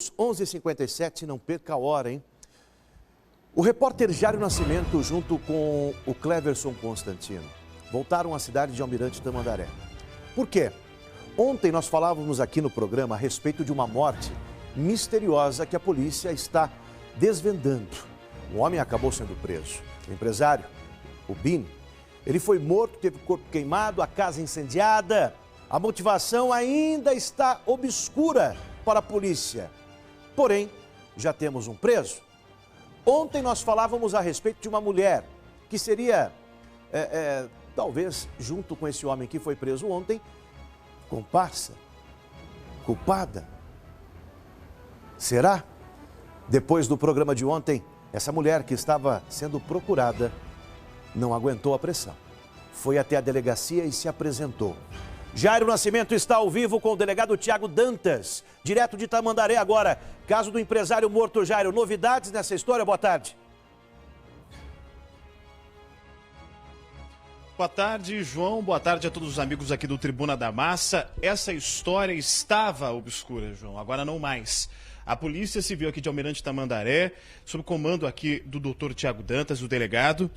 11h57, não perca a hora, hein? O repórter Jário Nascimento, junto com o Cleverson Constantino, voltaram à cidade de Almirante Tamandaré. Por quê? Ontem nós falávamos aqui no programa a respeito de uma morte misteriosa que a polícia está desvendando. O homem acabou sendo preso. O empresário, o Bini, ele foi morto, teve o corpo queimado, a casa incendiada. A motivação ainda está obscura para a polícia. Porém, já temos um preso. Ontem nós falávamos a respeito de uma mulher que seria, talvez, junto com esse homem que foi preso ontem, comparsa, culpada. Será? Depois do programa de ontem, essa mulher que estava sendo procurada não aguentou a pressão. Foi até a delegacia e se apresentou. Jário Nascimento está ao vivo com o delegado Tiago Dantas, direto de Tamandaré agora. Caso do empresário morto. Jário, novidades nessa história? Boa tarde. Boa tarde, João. Boa tarde a todos os amigos aqui do Tribuna da Massa. Essa história estava obscura, João, agora não mais. A Polícia Civil aqui de Almirante Tamandaré, sob comando aqui do Dr. Tiago Dantas, o delegado,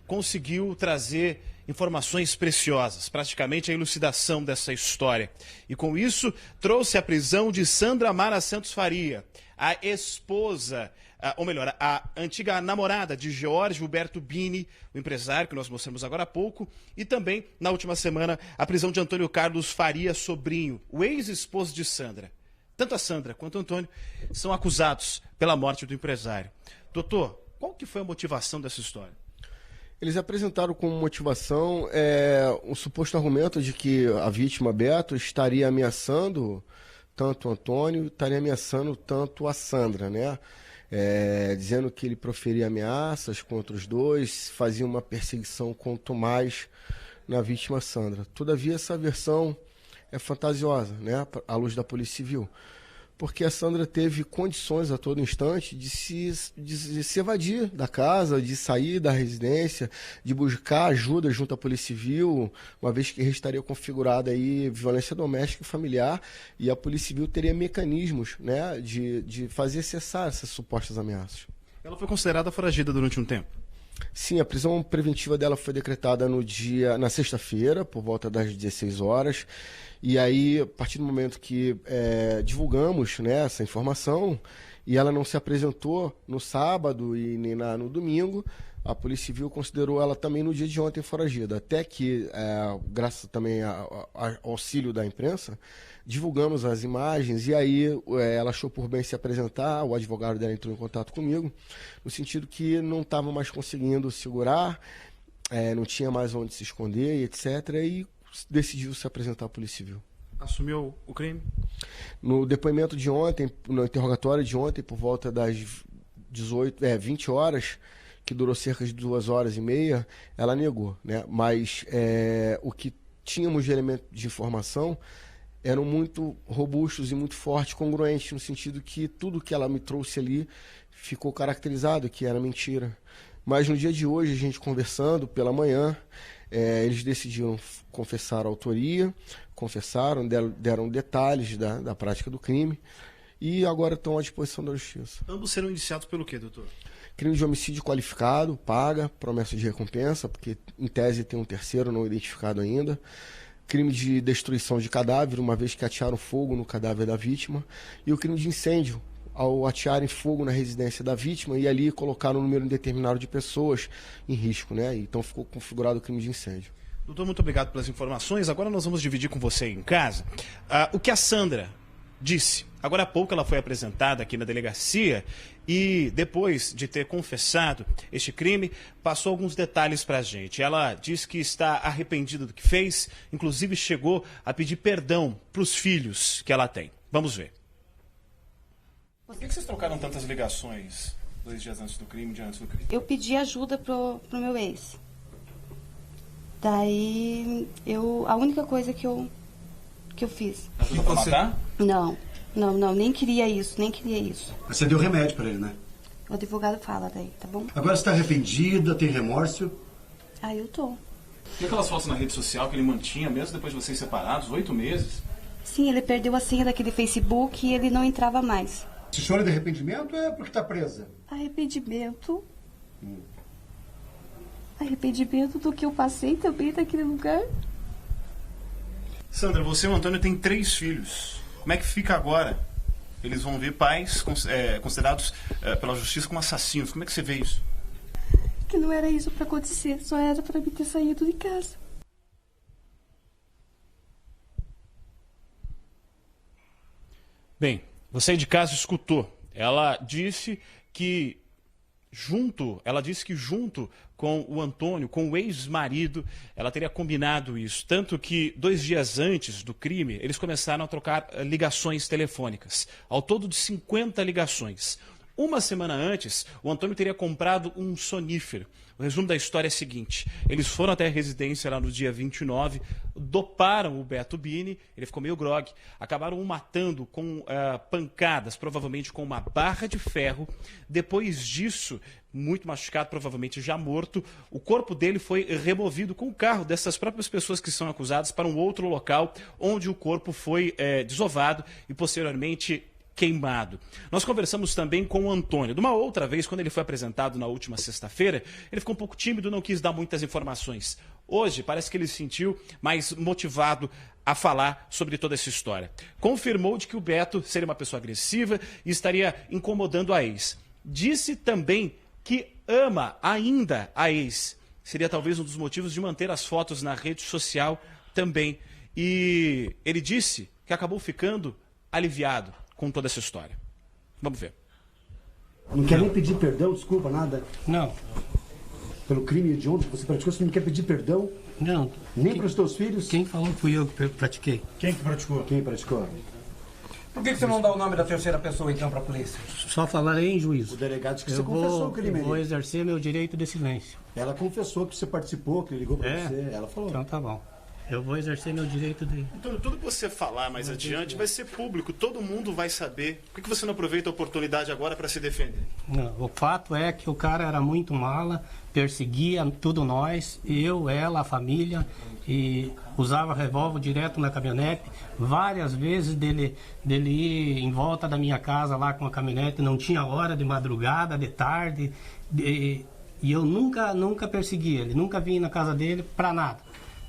conseguiu trazer informações preciosas, praticamente a elucidação dessa história. E com isso, trouxe a prisão de Sandra Mara Santos Faria, a esposa, ou melhor, a antiga namorada de Jorge Huberto Bini, o empresário que nós mostramos agora há pouco, e também, na última semana, a prisão de Antônio Carlos Faria Sobrinho, o ex-esposo de Sandra. Tanto a Sandra quanto o Antônio são acusados pela morte do empresário. Doutor, qual que foi a motivação dessa história? Eles apresentaram como motivação um suposto argumento de que a vítima, Beto, estaria ameaçando tanto o Antônio, estaria ameaçando tanto a Sandra, né? Dizendo que ele proferia ameaças contra os dois, fazia uma perseguição quanto mais na vítima Sandra. Todavia, essa versão é fantasiosa, né? À luz da Polícia Civil. Porque a Sandra teve condições a todo instante de se evadir da casa, de sair da residência, de buscar ajuda junto à Polícia Civil, uma vez que estaria configurada aí violência doméstica e familiar, e a Polícia Civil teria mecanismos, né, de fazer cessar essas supostas ameaças. Ela foi considerada foragida durante um tempo? Sim, a prisão preventiva dela foi decretada na sexta-feira, por volta das 16 horas. E aí, a partir do momento que divulgamos, né, essa informação, e ela não se apresentou no sábado e nem no domingo, a Polícia Civil considerou ela também no dia de ontem foragida. Até que, graças também ao auxílio da imprensa, divulgamos as imagens e aí ela achou por bem se apresentar, o advogado dela entrou em contato comigo, no sentido que não estava mais conseguindo segurar, não tinha mais onde se esconder, etc., e decidiu se apresentar à Polícia Civil. Assumiu o crime? No depoimento de ontem, no interrogatório de ontem, por volta das 20 horas, que durou cerca de 2h30, ela negou, né? Mas o que tínhamos de elemento de informação eram muito robustos e muito fortes, congruentes, no sentido que tudo que ela me trouxe ali ficou caracterizado, que era mentira. Mas no dia de hoje, a gente conversando pela manhã, eles decidiram confessar a autoria, confessaram, deram detalhes da prática do crime e agora estão à disposição da Justiça. Ambos serão indiciados pelo quê, doutor? Crime de homicídio qualificado, paga, promessa de recompensa, porque em tese tem um terceiro não identificado ainda. Crime de destruição de cadáver, uma vez que atearam fogo no cadáver da vítima. E o crime de incêndio, ao atearem fogo na residência da vítima e ali colocaram um número indeterminado de pessoas em risco, né? Então ficou configurado o crime de incêndio. Doutor, muito obrigado pelas informações. Agora nós vamos dividir com você em casa o que a Sandra disse. Agora há pouco ela foi apresentada aqui na delegacia e depois de ter confessado este crime, passou alguns detalhes para a gente. Ela diz que está arrependida do que fez, inclusive chegou a pedir perdão para os filhos que ela tem. Vamos ver. Por que vocês trocaram tantas ligações 2 dias antes do crime, dia antes do crime? Eu pedi ajuda pro meu ex. Daí, a única coisa que eu fiz. Ajuda pra matar? Não, nem queria isso. Mas você deu remédio pra ele, né? O advogado fala daí, tá bom? Agora você tá arrependida, tem remorso? Eu tô. E aquelas fotos na rede social que ele mantinha, mesmo depois de vocês separados, 8 meses? Sim, ele perdeu a senha daquele Facebook e ele não entrava mais. Se chora de arrependimento é porque está presa. Arrependimento. Arrependimento do que eu passei também naquele lugar. Sandra, você e o Antônio têm 3 filhos. Como é que fica agora? Eles vão ver pais considerados pela justiça como assassinos. Como é que você vê isso? Que não era isso para acontecer, só era para mim ter saído de casa. Bem, você aí de casa escutou. Ela disse que junto com o Antônio, com o ex-marido, ela teria combinado isso. Tanto que 2 dias antes do crime, eles começaram a trocar ligações telefônicas. Ao todo de 50 ligações. Uma semana antes, o Antônio teria comprado um sonífero. O resumo da história é o seguinte: eles foram até a residência lá no dia 29, doparam o Beto Bini, ele ficou meio grogue, acabaram o matando com pancadas, provavelmente com uma barra de ferro. Depois disso, muito machucado, provavelmente já morto, o corpo dele foi removido com o carro dessas próprias pessoas que são acusadas para um outro local, onde o corpo foi desovado e posteriormente queimado. Nós conversamos também com o Antônio. De uma outra vez, quando ele foi apresentado na última sexta-feira, ele ficou um pouco tímido, não quis dar muitas informações. Hoje, parece que ele se sentiu mais motivado a falar sobre toda essa história. Confirmou de que o Beto seria uma pessoa agressiva e estaria incomodando a ex. Disse também que ama ainda a ex. Seria talvez um dos motivos de manter as fotos na rede social também. E ele disse que acabou ficando aliviado com toda essa história. Vamos ver. Não quer nem pedir perdão, desculpa, nada? Não. Pelo crime de ontem que você praticou, você não quer pedir perdão? Não. Nem para os teus filhos? Quem falou que fui eu que pratiquei? Quem que praticou? Quem praticou? Por que você não dá o nome da terceira pessoa, então, para a polícia? Só falarei em juízo. O delegado disse que você confessou o crime. Eu vou exercer meu direito de silêncio. Ela confessou que você participou, que ele ligou para É? você. Ela falou. Então tá bom. Eu vou exercer meu direito de... Antônio, tudo que você falar mais adiante vai ser público, todo mundo vai saber. Por que você não aproveita a oportunidade agora para se defender? Não, o fato é que o cara era muito mala, perseguia tudo nós, eu, ela, a família, e usava revólver direto na caminhonete. Várias vezes dele ir em volta da minha casa lá com a caminhonete, não tinha hora, de madrugada, de tarde, e eu nunca persegui ele, nunca vim na casa dele para nada.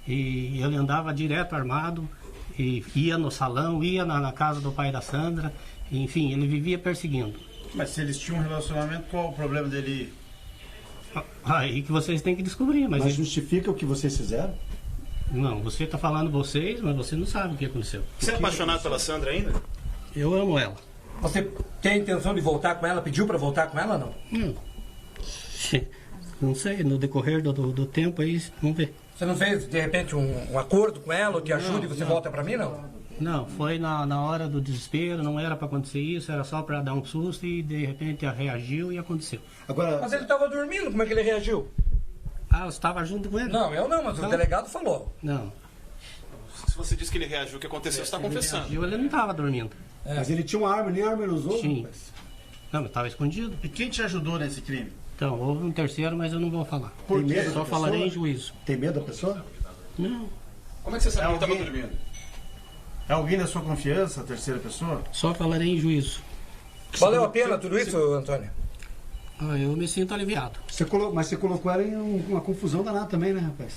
E ele andava direto armado, e ia no salão, ia na casa do pai da Sandra, enfim, ele vivia perseguindo. Mas se eles tinham um relacionamento, qual o problema dele? Aí que vocês têm que descobrir, Mas justifica o que vocês fizeram? Não, você está falando vocês, mas você não sabe o que aconteceu. Você é apaixonado pela Sandra ainda? Eu amo ela. Você tem a intenção de voltar com ela? Pediu para voltar com ela, não? Não sei, no decorrer do tempo aí, vamos ver. Você não fez, de repente, um acordo com ela, ou te ajuda e você volta para mim, não? Não, foi na hora do desespero, não era para acontecer isso, era só para dar um susto e de repente reagiu e aconteceu. Agora, Mas ele estava dormindo, como é que ele reagiu? Ah, eu estava junto com ele? Não, eu não, mas o delegado falou. Não. Se você disse que ele reagiu, o que aconteceu, você está confessando. Reagiu, ele não estava dormindo. mas ele tinha uma arma, nem arma ele usou? Sim. Rapaz. Não, mas estava escondido. E quem te ajudou nesse crime? Então, houve um terceiro, mas eu não vou falar. Tem medo Só da falarei pessoa? em juízo. Tem medo da pessoa? Não, Como é que você sabe que ele estava alguém- dormindo? É alguém da sua confiança, a terceira pessoa? só falarei em juízo. Valeu a pena tudo isso, Antônio? Ah, eu me sinto aliviado. Mas você colocou ela em uma confusão danada também, né, rapaz?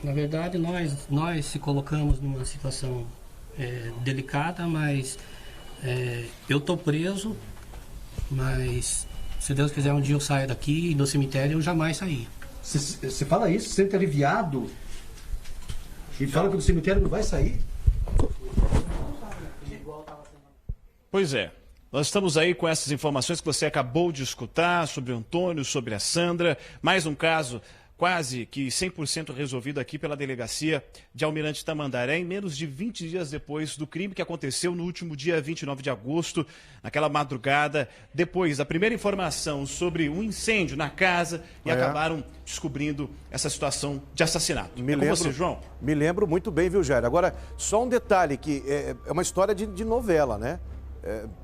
Na verdade, nós se colocamos numa situação delicada, mas eu estou preso, mas se Deus quiser um dia eu saio daqui e do cemitério eu jamais saí. Você fala isso, se sente aliviado e fala que do cemitério não vai sair? Pois é. Nós estamos aí com essas informações que você acabou de escutar sobre o Antônio, sobre a Sandra. Mais um caso quase que 100% resolvido aqui pela delegacia de Almirante Tamandaré, em menos de 20 dias depois do crime que aconteceu no último dia 29 de agosto, naquela madrugada, depois da primeira informação sobre um incêndio na casa e acabaram descobrindo essa situação de assassinato. Com você, João? Me lembro muito bem, viu, Jair? Agora, só um detalhe, que é uma história de novela, né?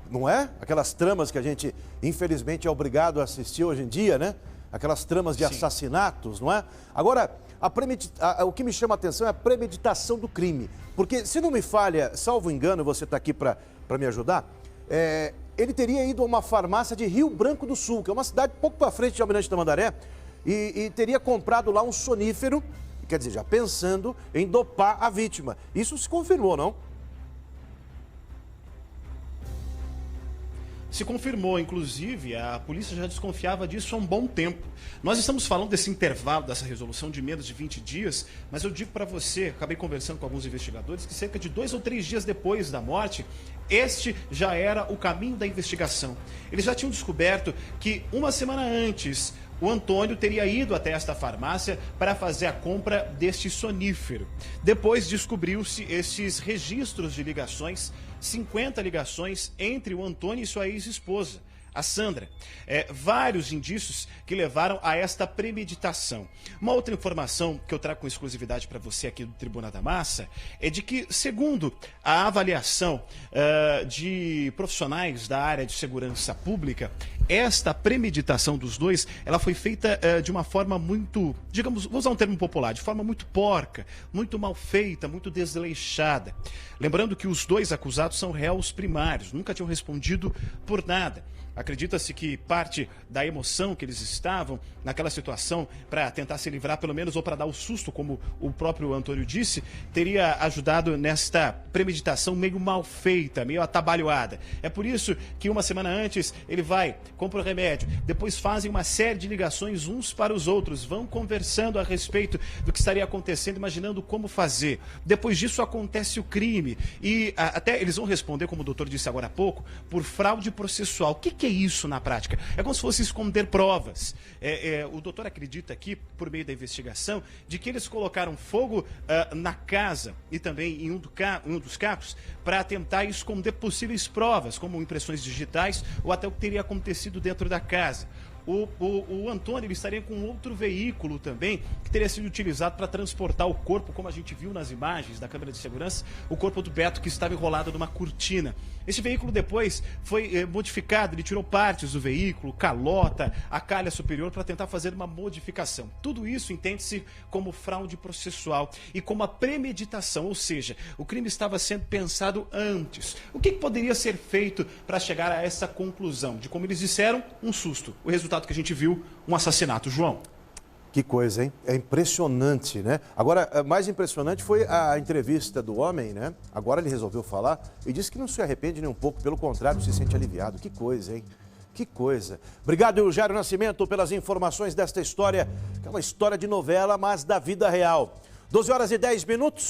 Não é? Aquelas tramas que a gente, infelizmente, é obrigado a assistir hoje em dia, né? Aquelas tramas de assassinatos, não é? Agora, o que me chama a atenção é a premeditação do crime. Porque, se não me falha, salvo engano, você está aqui para me ajudar, ele teria ido a uma farmácia de Rio Branco do Sul, que é uma cidade pouco para frente de Almirante Tamandaré, e teria comprado lá um sonífero, quer dizer, já pensando em dopar a vítima. Isso se confirmou, não? Se confirmou, inclusive, a polícia já desconfiava disso há um bom tempo. Nós estamos falando desse intervalo, dessa resolução de menos de 20 dias, mas eu digo para você, acabei conversando com alguns investigadores, que cerca de 2 ou 3 dias depois da morte, este já era o caminho da investigação. Eles já tinham descoberto que uma semana antes, o Antônio teria ido até esta farmácia para fazer a compra deste sonífero. Depois descobriu-se esses registros de ligações, 50 ligações entre o Antônio e sua ex-esposa, a Sandra. Vários indícios que levaram a esta premeditação. Uma outra informação que eu trago com exclusividade para você aqui do Tribuna da Massa é de que, segundo a avaliação de profissionais da área de segurança pública, esta premeditação dos dois, ela foi feita de uma forma muito, digamos, vou usar um termo popular, de forma muito porca, muito mal feita, muito desleixada. Lembrando que os dois acusados são réus primários, nunca tinham respondido por nada. Acredita-se que parte da emoção que eles estavam naquela situação para tentar se livrar, pelo menos, ou para dar o susto, como o próprio Antônio disse, teria ajudado nesta premeditação meio mal feita, meio atabalhoada. É por isso que uma semana antes ele vai, compra o remédio, depois fazem uma série de ligações uns para os outros, vão conversando a respeito do que estaria acontecendo, imaginando como fazer. Depois disso acontece o crime e até eles vão responder, como o doutor disse agora há pouco, por fraude processual. O que é isso na prática? É como se fosse esconder provas. O doutor acredita aqui, por meio da investigação, de que eles colocaram fogo na casa e também em um dos carros para tentar esconder possíveis provas, como impressões digitais ou até o que teria acontecido dentro da casa. O Antônio ele estaria com outro veículo também, que teria sido utilizado para transportar o corpo, como a gente viu nas imagens da câmera de segurança, o corpo do Beto que estava enrolado numa cortina. Esse veículo depois foi modificado, ele tirou partes do veículo, calota, a calha superior, para tentar fazer uma modificação. Tudo isso entende-se como fraude processual e como a premeditação, ou seja, o crime estava sendo pensado antes. O que poderia ser feito para chegar a essa conclusão? De como eles disseram, um susto. O resultado que a gente viu, um assassinato, João. Que coisa, hein? É impressionante, né? Agora, mais impressionante foi a entrevista do homem, né? Agora ele resolveu falar e disse que não se arrepende nem um pouco, pelo contrário, se sente aliviado. Que coisa, hein? Que coisa. Obrigado, Eugério Nascimento, pelas informações desta história, que é uma história de novela, mas da vida real. 12 horas e 10 minutos.